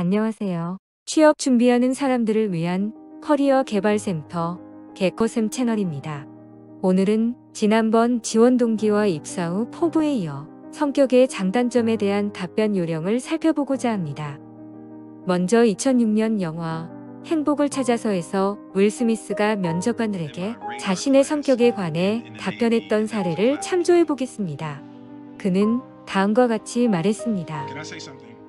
안녕하세요. 취업 준비하는 사람들을 위한 커리어 개발 센터 개코쌤 채널입니다. 오늘은 지난번 지원 동기와 입사 후 포부에 이어 성격의 장단점에 대한 답변 요령을 살펴보고자 합니다. 먼저 2006년 영화 행복을 찾아서에서 윌 스미스가 면접관들에게 자신의 성격에 관해 답변했던 사례를 참조해 보겠습니다. 그는 다음과 같이 말했습니다.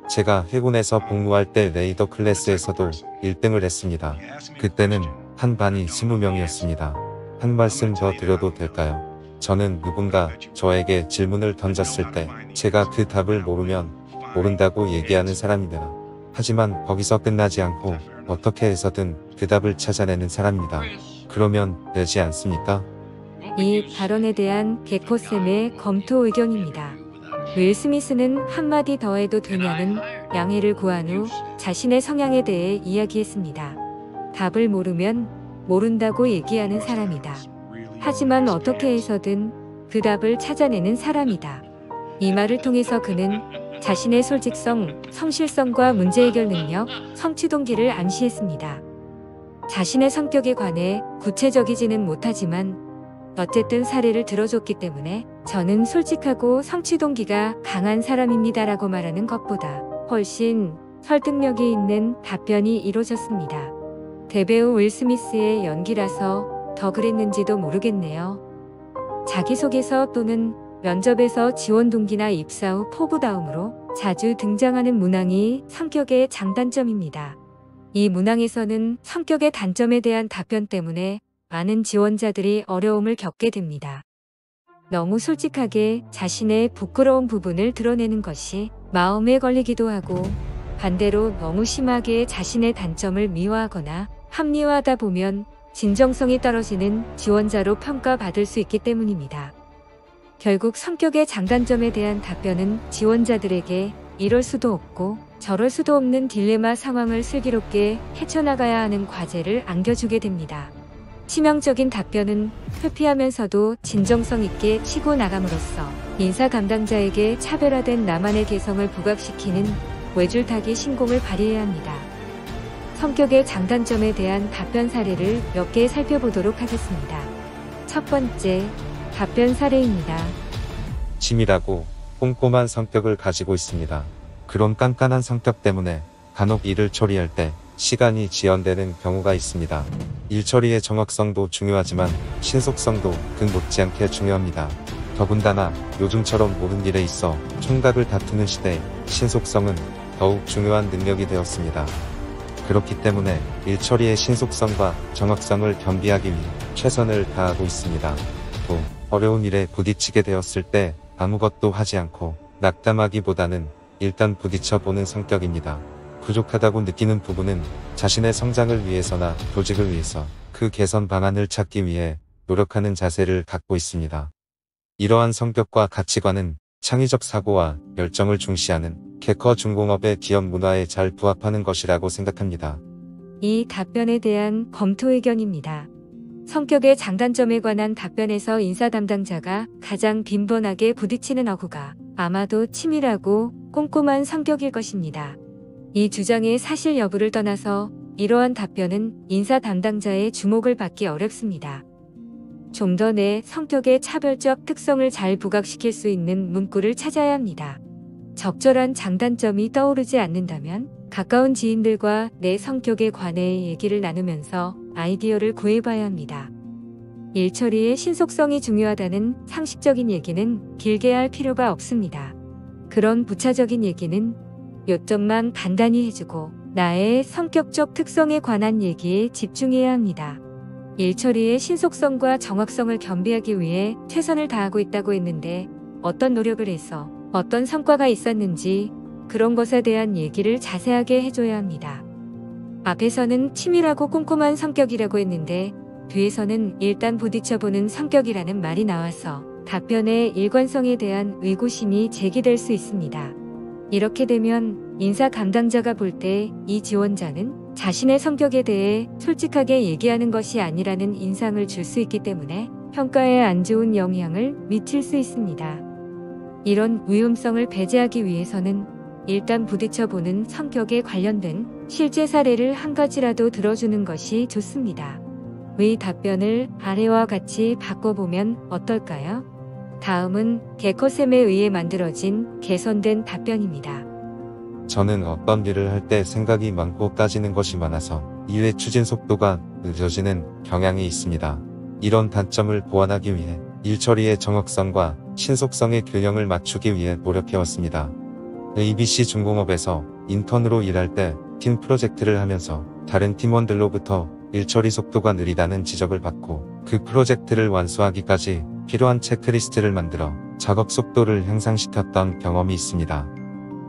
제가 해군에서 복무할 때 레이더 클래스에서도 1등을 했습니다. 그때는 한 반이 20명이었습니다. 한 말씀 더 드려도 될까요? 저는 누군가 저에게 질문을 던졌을 때 제가 그 답을 모르면 모른다고 얘기하는 사람입니다. 하지만 거기서 끝나지 않고 어떻게 해서든 그 답을 찾아내는 사람입니다. 그러면 되지 않습니까? 이 발언에 대한 개코쌤의 검토 의견입니다. 윌 스미스는 한마디 더 해도 되냐는 양해를 구한 후 자신의 성향에 대해 이야기했습니다. 답을 모르면 모른다고 얘기하는 사람이다. 하지만 어떻게 해서든 그 답을 찾아내는 사람이다. 이 말을 통해서 그는 자신의 솔직성, 성실성과 문제 해결 능력, 성취 동기를 암시했습니다. 자신의 성격에 관해 구체적이지는 못하지만 어쨌든 사례를 들어줬기 때문에 저는 솔직하고 성취 동기가 강한 사람입니다라고 말하는 것보다 훨씬 설득력이 있는 답변이 이루어졌습니다. 대배우 윌 스미스의 연기라서 더 그랬는지도 모르겠네요. 자기소개서 또는 면접에서 지원 동기나 입사 후 포부 다음으로 자주 등장하는 문항이 성격의 장단점입니다. 이 문항에서는 성격의 단점에 대한 답변 때문에 많은 지원자들이 어려움을 겪게 됩니다. 너무 솔직하게 자신의 부끄러운 부분을 드러내는 것이 마음에 걸리기도 하고 반대로 너무 심하게 자신의 단점을 미화하거나 합리화하다 보면 진정성이 떨어지는 지원자로 평가받을 수 있기 때문입니다. 결국 성격의 장단점에 대한 답변은 지원자들에게 이럴 수도 없고 저럴 수도 없는 딜레마 상황을 슬기롭게 헤쳐나가야 하는 과제를 안겨주게 됩니다. 치명적인 답변은 회피하면서도 진정성 있게 치고 나감으로써 인사 담당자에게 차별화된 나만의 개성을 부각시키는 외줄타기 신공을 발휘해야 합니다. 성격의 장단점에 대한 답변 사례를 몇 개 살펴보도록 하겠습니다. 첫 번째, 답변 사례입니다. 치밀하고 꼼꼼한 성격을 가지고 있습니다. 그런 깐깐한 성격 때문에 간혹 일을 처리할 때 시간이 지연되는 경우가 있습니다. 일 처리의 정확성도 중요하지만 신속성도 그 못지않게 중요합니다. 더군다나 요즘처럼 모든 일에 있어 총각을 다투는 시대에 신속성은 더욱 중요한 능력이 되었습니다. 그렇기 때문에 일 처리의 신속성과 정확성을 겸비하기 위해 최선을 다하고 있습니다. 또 어려운 일에 부딪히게 되었을 때 아무것도 하지 않고 낙담하기보다는 일단 부딪혀보는 성격입니다. 부족하다고 느끼는 부분은 자신의 성장을 위해서나 조직을 위해서 그 개선 방안을 찾기 위해 노력하는 자세를 갖고 있습니다. 이러한 성격과 가치관은 창의적 사고와 열정을 중시하는 개커 중공업의 기업 문화에 잘 부합하는 것이라고 생각합니다. 이 답변에 대한 검토 의견입니다. 성격의 장단점에 관한 답변에서 인사 담당자가 가장 빈번하게 부딪히는 어구가 아마도 치밀하고 꼼꼼한 성격일 것입니다. 이 주장의 사실 여부를 떠나서 이러한 답변은 인사 담당자의 주목을 받기 어렵습니다. 좀 더 내 성격의 차별적 특성을 잘 부각시킬 수 있는 문구를 찾아야 합니다. 적절한 장단점이 떠오르지 않는다면 가까운 지인들과 내 성격에 관해 얘기를 나누면서 아이디어를 구해봐야 합니다. 일 처리의 신속성이 중요하다는 상식적인 얘기는 길게 할 필요가 없습니다. 그런 부차적인 얘기는 요점만 간단히 해주고 나의 성격적 특성에 관한 얘기에 집중해야 합니다. 일 처리의 신속성과 정확성을 겸비하기 위해 최선을 다하고 있다고 했는데 어떤 노력을 해서 어떤 성과가 있었는지 그런 것에 대한 얘기를 자세하게 해줘야 합니다. 앞에서는 치밀하고 꼼꼼한 성격이라고 했는데 뒤에서는 일단 부딪혀보는 성격이라는 말이 나와서 답변의 일관성에 대한 의구심이 제기될 수 있습니다. 이렇게 되면 인사 담당자가 볼 때 이 지원자는 자신의 성격에 대해 솔직하게 얘기하는 것이 아니라는 인상을 줄 수 있기 때문에 평가에 안 좋은 영향을 미칠 수 있습니다. 이런 위험성을 배제하기 위해서는 일단 부딪혀보는 성격에 관련된 실제 사례를 한 가지라도 들어주는 것이 좋습니다. 의 답변을 아래와 같이 바꿔보면 어떨까요? 다음은 개커쌤에 의해 만들어진 개선된 답변입니다. 저는 어떤 일을 할 때 생각이 많고 따지는 것이 많아서 일의 추진 속도가 늦어지는 경향이 있습니다. 이런 단점을 보완하기 위해 일 처리의 정확성과 신속성의 균형을 맞추기 위해 노력해왔습니다. ABC 중공업에서 인턴으로 일할 때 팀 프로젝트를 하면서 다른 팀원들로부터 일 처리 속도가 느리다는 지적을 받고 그 프로젝트를 완수하기까지 필요한 체크리스트를 만들어 작업 속도를 향상시켰던 경험이 있습니다.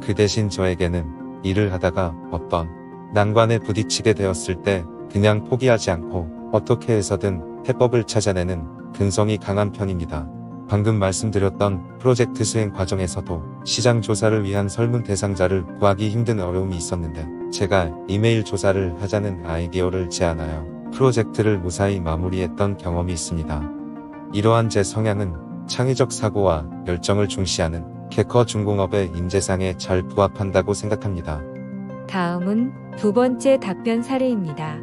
그 대신 저에게는 일을 하다가 어떤 난관에 부딪히게 되었을 때 그냥 포기하지 않고 어떻게 해서든 해법을 찾아내는 근성이 강한 편입니다. 방금 말씀드렸던 프로젝트 수행 과정에서도 시장 조사를 위한 설문 대상자를 구하기 힘든 어려움이 있었는데 제가 이메일 조사를 하자는 아이디어를 제안하여 프로젝트를 무사히 마무리했던 경험이 있습니다. 이러한 제 성향은 창의적 사고와 열정을 중시하는 개커 중공업의 인재상에 잘 부합한다고 생각합니다. 다음은 두 번째 답변 사례입니다.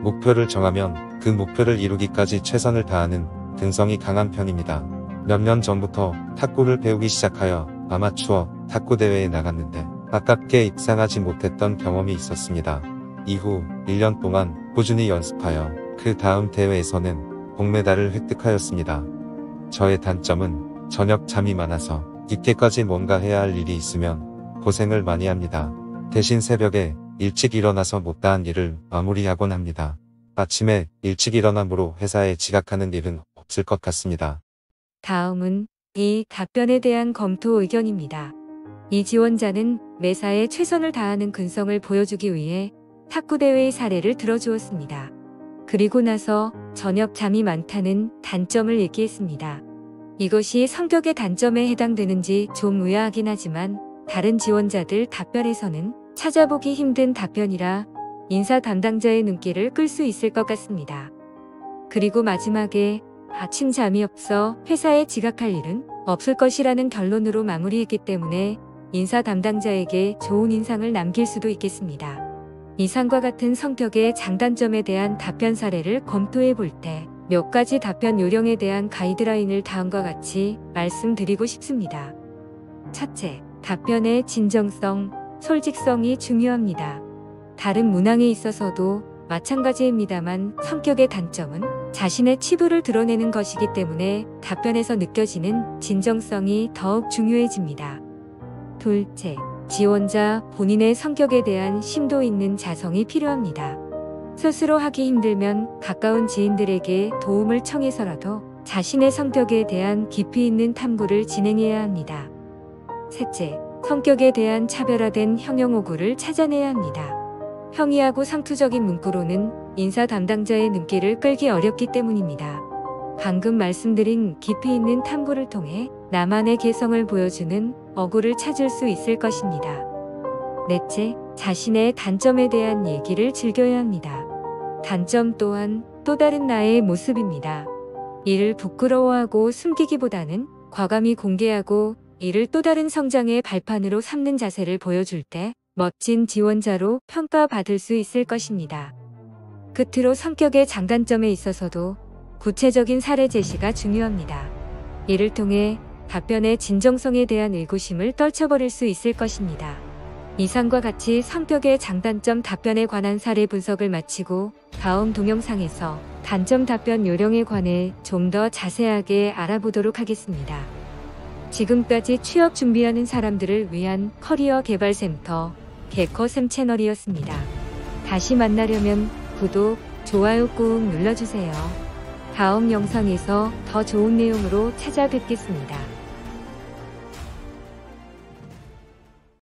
목표를 정하면 그 목표를 이루기까지 최선을 다하는 근성이 강한 편입니다. 몇 년 전부터 탁구를 배우기 시작하여 아마추어 탁구 대회에 나갔는데 아깝게 입상하지 못했던 경험이 있었습니다. 이후 1년 동안 꾸준히 연습하여 그 다음 대회에서는 동메달을 획득하였습니다. 저의 단점은 저녁 잠이 많아서 늦게까지 뭔가 해야 할 일이 있으면 고생을 많이 합니다. 대신 새벽에 일찍 일어나서 못다한 일을 마무리하곤 합니다. 아침에 일찍 일어남으로 회사에 지각하는 일은 없을 것 같습니다. 다음은 이 답변에 대한 검토 의견입니다. 이 지원자는 매사에 최선을 다하는 근성을 보여주기 위해 탁구대회의 사례를 들어주었습니다. 그리고 나서 저녁 잠이 많다는 단점을 얘기했습니다. 이것이 성격의 단점에 해당되는지 좀 의아하긴 하지만 다른 지원자들 답변에서는 찾아보기 힘든 답변이라 인사 담당자의 눈길을 끌 수 있을 것 같습니다. 그리고 마지막에 아침 잠이 없어 회사에 지각할 일은 없을 것이라는 결론으로 마무리했기 때문에 인사 담당자에게 좋은 인상을 남길 수도 있겠습니다. 이상과 같은 성격의 장단점에 대한 답변 사례를 검토해 볼 때 몇 가지 답변 요령에 대한 가이드라인을 다음과 같이 말씀드리고 싶습니다. 첫째, 답변의 진정성, 솔직성이 중요합니다. 다른 문항에 있어서도 마찬가지입니다만 성격의 단점은 자신의 치부를 드러내는 것이기 때문에 답변에서 느껴지는 진정성이 더욱 중요해집니다. 둘째, 지원자 본인의 성격에 대한 심도 있는 자성이 필요합니다. 스스로 하기 힘들면 가까운 지인들에게 도움을 청해서라도 자신의 성격에 대한 깊이 있는 탐구를 진행해야 합니다. 셋째, 성격에 대한 차별화된 형용어구를 찾아내야 합니다. 형이하고 상투적인 문구로는 인사 담당자의 눈길을 끌기 어렵기 때문입니다. 방금 말씀드린 깊이 있는 탐구를 통해 나만의 개성을 보여주는 어구를 찾을 수 있을 것입니다. 넷째, 자신의 단점에 대한 얘기를 즐겨야 합니다. 단점 또한 또 다른 나의 모습입니다. 이를 부끄러워하고 숨기기보다는 과감히 공개하고 이를 또 다른 성장의 발판으로 삼는 자세를 보여줄 때 멋진 지원자로 평가받을 수 있을 것입니다. 끝으로 성격의 장단점에 있어서도 구체적인 사례 제시가 중요합니다. 이를 통해 답변의 진정성에 대한 의구심을 떨쳐버릴 수 있을 것입니다. 이상과 같이 성격의 장단점 답변에 관한 사례 분석을 마치고 다음 동영상에서 단점 답변 요령에 관해 좀 더 자세하게 알아보도록 하겠습니다. 지금까지 취업 준비하는 사람들을 위한 커리어 개발 센터 개커쌤 채널이었습니다. 다시 만나려면 구독, 좋아요 꾹 눌러주세요. 다음 영상에서 더 좋은 내용으로 찾아뵙겠습니다.